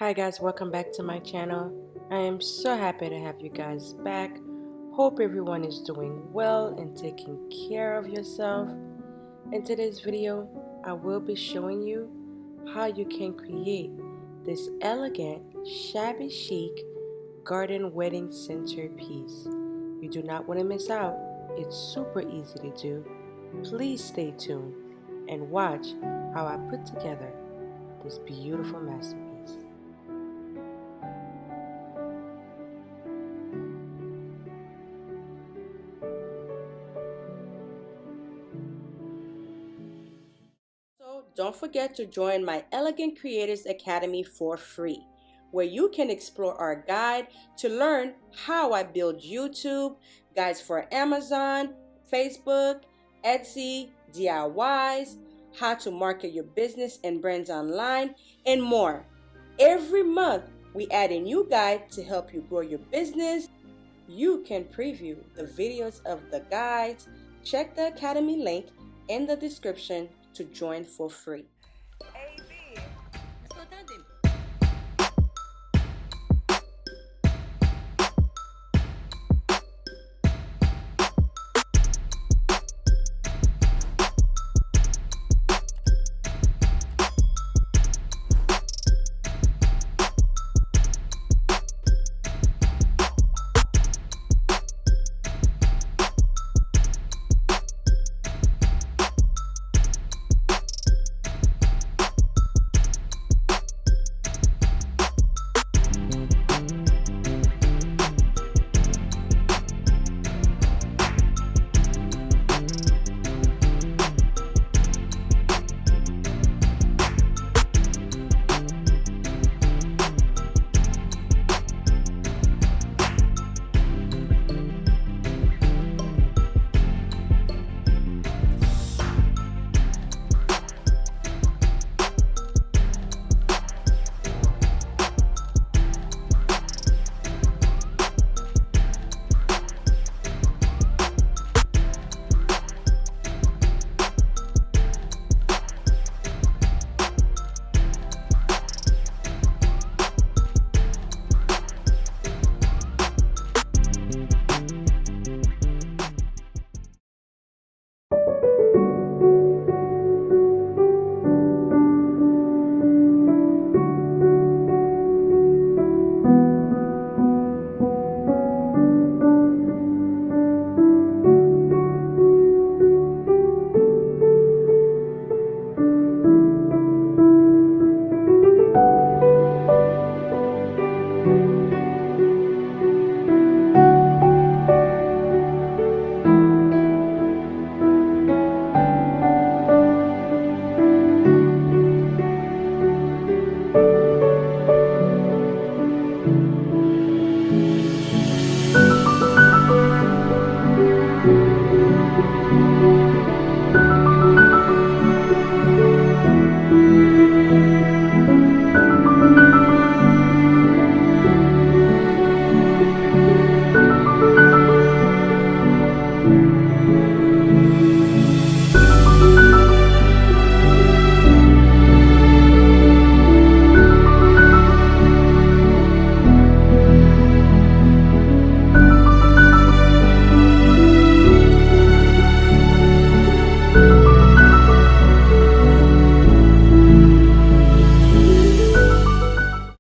Hi guys, welcome back to my channel. I am so happy to have you guys back. Hope everyone is doing well and taking care of yourself. In today's video, I will be showing you how you can create this elegant, shabby chic garden wedding centerpiece. You do not want to miss out. It's super easy to do. Please stay tuned and watch how I put together this beautiful masterpiece. So don't forget to join my Elegant Creators Academy for free, where you can explore our guide to learn how I build YouTube, guides for Amazon, Facebook, Etsy, DIYs, how to market your business and brands online, and more. Every month, we add a new guide to help you grow your business. You can preview the videos of the guides. Check the Academy link in the description to join for free.